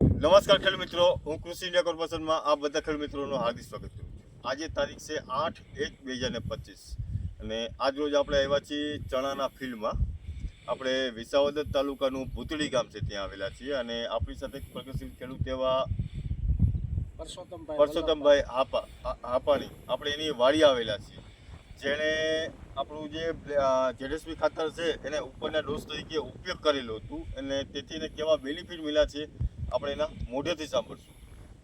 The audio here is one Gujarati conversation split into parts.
નમસ્કાર ખેડૂત મિત્રો, હું કૃષિ ઇન્ડિયા કોર્પોરેશનમાં આ બધા ખેડૂત મિત્રોનું હાર્દિક સ્વાગત કરું છું. આજે તારીખ છે 8/1/2025 અને આજ રોજ આપણે આવ્યા છીએ ચણાના ફિલ્ડમાં. આપણે વિસાવદર તાલુકાનું ભૂતળી ગામ છે ત્યાં આવેલા છીએ અને આપણી સાથે પ્રગતિશીલ ખેડૂત એવા પરસોત્તમભાઈ હાપાણી આપણે એની વાડી આવેલા છીએ, જેણે આપણું જે જેડેસપી ખાતર છે એને ઉપરના ડોઝ તરીકે ઉપયોગ કરેલું હતું અને તેથી એને કેવા બેનિફિટ મળ્યા છે આપણે એના મોઢેથી સાંભળશું.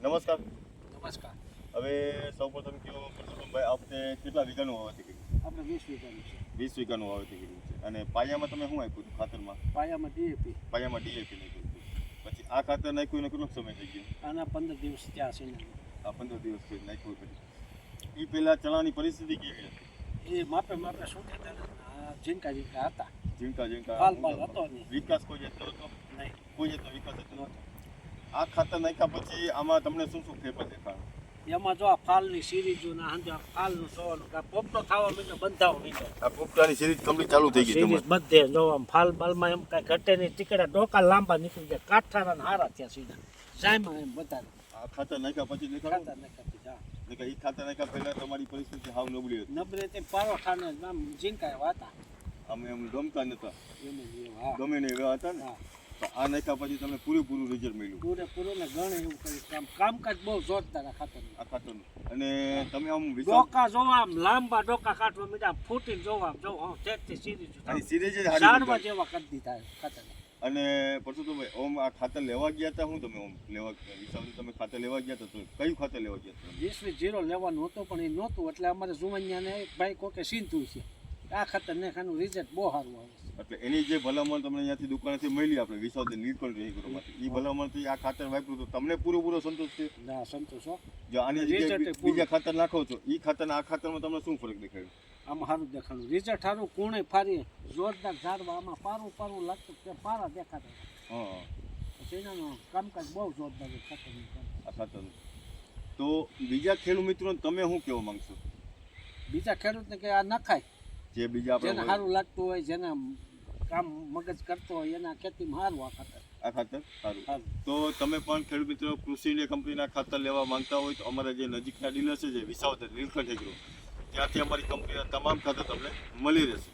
નમસ્કાર. હવે સૌપ્રથમ કહો પરસોત્તમભાઈ, આપણે કેટલા વીઘાનું વાવેતર કર્યું? આપણે 20 વીઘાનું છે. 20 વીઘાનું વાવેતર કર્યું છે. અને પાયામાં તમે શું આપ્યું હતું ખાતરમાં? પાયામાં ડીએપી નાખ્યું હતું. પછી આ ખાતર નાખ્યું એને કેટલો સમય થઈ ગયો? આના 15 દિવસ ત્યાં છે. આ 15 દિવસ પછી નાખ્યું હતું. એ પહેલા ચણાની પરિસ્થિતિ કેવી હતી? એ માપે શું કહેતા ઝીંકા હતા. ઝીંકા પાલ હતો નહીં. વિકાસ કોઈ જતો હતો નહીં, કોઈ જતો વિકાસ હતો નહોતો. આ ખાતર નાખ્યા પછી આમાં તમને શું ફેરફાર દેખાડો? એમાં જો આ ફાલની સિરીજો ના હંજો ફાલનું જોવાનું કે પોપટો થવા મીઠો બંધાવો મીઠો. આ પોપટાની સિરીઝ કમ્પ્લીટ ચાલુ થઈ ગઈ સિરીજ બધે જો આમ ફાલ બાલમાં એમ કાંઈ ઘટે નહીં, ટીકડા ડોકા લાંબા નીકળી જાય, કાઠાના ને હારા થયા સીધા સાયમાં એમ બધા. આ ખાતર નાખ્યા પછી દેખાડો? ખાતર નાખ્યા હા. એટલે એ ખાતર નાખ્યા પહેલા તમારી પરિસ્થિતિ હાવ નબળી હતી. નબળે તે પારોઠાને આમ ઝીંકા એવા હતા. અમે એમ ગમતા નતા, એમ હા ગમે ને એવા હતા ને. હા. તો આ નાખ્યા પછી તમને પૂરેપૂરું રિઝલ્ટ મળ્યું? પૂરેપૂરું ને ઘણે એવું કર્યું. કામકાજ બહુ જોરદાર આ ખાતરનું. આ ખાતરનું. અને તમે આમ ડોકા જોવા આમ લાંબા ડોકા કાઢવા મીઠા ફૂટીને જોવા જો તે સીધી સિરીઝ ઝાડવા જેવા કરી દીધા ખાતર. અને પરસોત્તમભાઈ, ઓમ આ ખાતર લેવા ગયા હતા? હું તમે ઓમ લેવા વિસાવદર તમે ખાતર લેવા ગયા હતા તો કયું ખાતર લેવા ગયા હતા? 20 લેવાનું હતું પણ એ નહોતું, એટલે અમારે જુવાનિયાને એક ભાઈ કોકે સીધું છે આ ખાતર ને ખાનું રિઝલ્ટ બહુ સારું આવે છે. એટલે એની જે ભલામણ તમને અહીંયાથી દુકાનેથી મળી આપણે વિસાવદર નીલકંઠ રેગ્યુલરમાંથી, એ ભલામણથી આ ખાતર વાપર્યું તો તમને પૂરો સંતોષ છે? ના, સંતોષ હો. જો આની જગ્યાએ બીજા ખાતર નાખો છો, એ ખાતર આ ખાતરમાં તમને શું ફરક દેખાયો? આમાં સારું દેખાડું, રિઝલ્ટ સારું, કુણે ફારી જોરદાર ઝાડવા, આમાં પારું લાગતું તે પારા દેખાતા. હા, પછી એનાનું કામકાજ બહુ જોરદાર ખાતરનું આ ખાતરનું. તો બીજા ખેડૂત મિત્રોને તમે શું કહેવા માંગશો? બીજા ખેડૂતને કે આ નખાય, જે બીજા જેને આપણે સારું લાગતું હોય, જેને કામ મગજ કરતો હોય એના ખેતીમાં સારું આ ખાતર સારું. તો તમે પણ ખેડૂત મિત્રો કૃષિ ઇન્ડિયા કંપનીના ખાતર લેવા માંગતા હોય તો અમારા જે નજીકના ડીલર છે, જે વિસાવદર નીલકંઠ એગ્રો, ત્યાંથી અમારી કંપનીના તમામ ખાતર તમને મળી રહેશે.